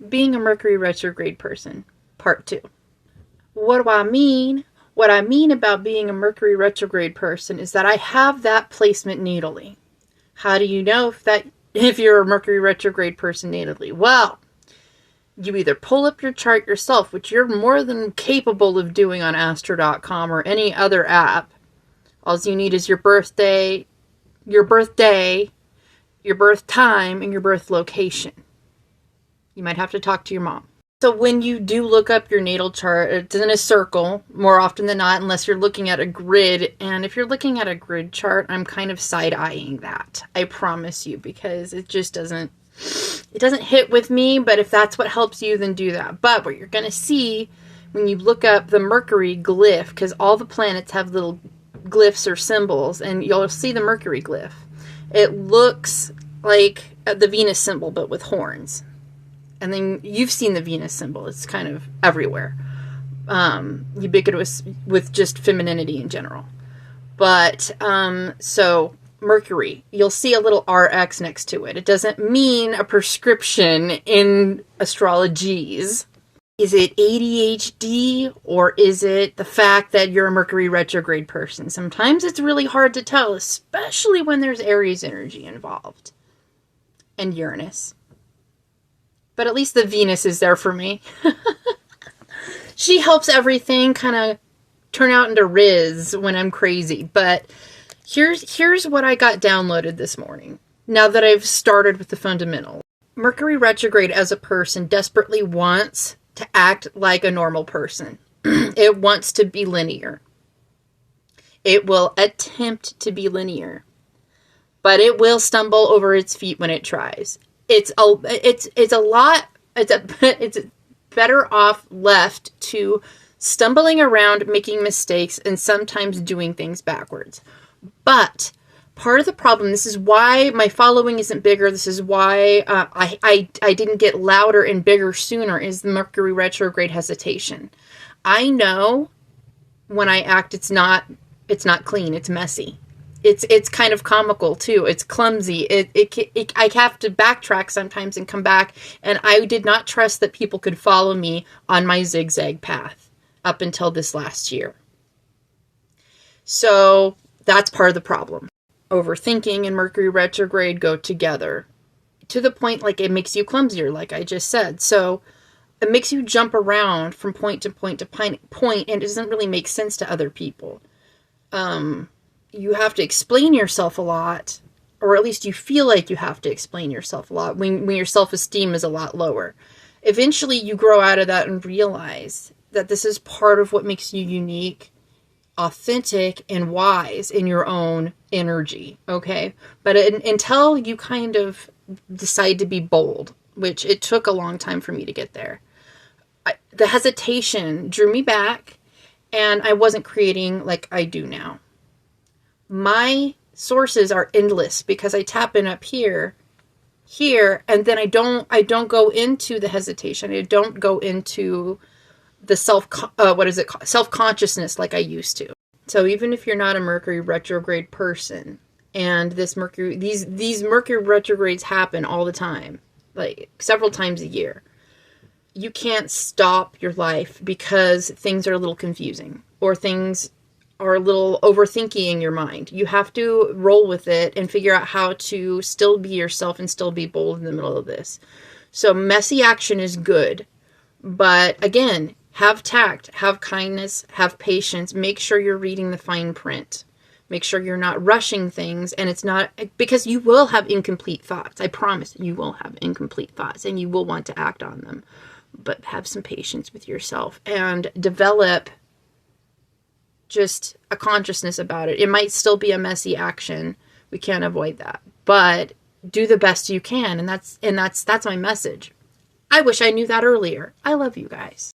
being a Mercury retrograde person, part 2. What do I mean? What I mean about being a Mercury retrograde person is that I have that placement natally. How do you know if you're a Mercury retrograde person natally? Well, you either pull up your chart yourself, which you're more than capable of doing on astro.com or any other app. All you need is your birthday, your birth time, and your birth location. You might have to talk to your mom. So when you do look up your natal chart, it's in a circle more often than not, unless you're looking at a grid. And if you're looking at a grid chart, I'm kind of side-eyeing that. I promise you, because it just doesn't hit with me. But if that's what helps you, then do that. But what you're going to see when you look up the Mercury glyph, because all the planets have little glyphs or symbols, and you'll see the Mercury glyph. It looks like the Venus symbol, but with horns. And then you've seen the Venus symbol. It's kind of everywhere. Ubiquitous with just femininity in general. But, so Mercury, you'll see a little RX next to it. It doesn't mean a prescription in astrologies. Is it ADHD or is it the fact that you're a Mercury retrograde person? Sometimes it's really hard to tell, especially when there's Aries energy involved. And Uranus. But at least the Venus is there for me. She helps everything kind of turn out into Riz when I'm crazy. But here's what I got downloaded this morning. Now that I've started with the fundamentals. Mercury retrograde as a person desperately wants to act like a normal person. It wants to be linear. It will attempt to be linear. But it will stumble over its feet when it tries. It's better off left to stumbling around, making mistakes, and sometimes doing things backwards. But part of the problem, this is why my following isn't bigger, this is why I didn't get louder and bigger sooner, is the Mercury retrograde hecitation. I know when I act, it's not clean, it's messy. It's kind of comical too. It's clumsy. I have to backtrack sometimes and come back. And I did not trust that people could follow me on my zigzag path up until this last year. So that's part of the problem. Overthinking and Mercury retrograde go together to the point like it makes you clumsier, like I just said. So it makes you jump around from point to point to point, and it doesn't really make sense to other people. You have to explain yourself a lot, or at least you feel like you have to explain yourself a lot when your self-esteem is a lot lower. Eventually you grow out of that and realize that this is part of what makes you unique, authentic, and wise in your own energy, okay? But until you kind of decide to be bold, which it took a long time for me to get there, the hesitation drew me back, and I wasn't creating like I do now. My sources are endless because I tap in up here, and then I don't go into the hesitation. I don't go into the self-consciousness like I used to. So even if you're not a Mercury retrograde person, and these Mercury retrogrades happen all the time, like several times a year, you can't stop your life because things are a little confusing or things are a little overthinking in your mind. You have to roll with it and figure out how to still be yourself and still be bold in the middle of this. So messy action is good. But again, have tact, have kindness, have patience. Make sure you're reading the fine print. Make sure you're not rushing things, and it's not, because you will have incomplete thoughts. I promise you will have incomplete thoughts and you will want to act on them. But have some patience with yourself and develop just a consciousness about it. It might still be a messy action. We can't avoid that. But do the best you can, and that's my message. I wish I knew that earlier. I love you guys.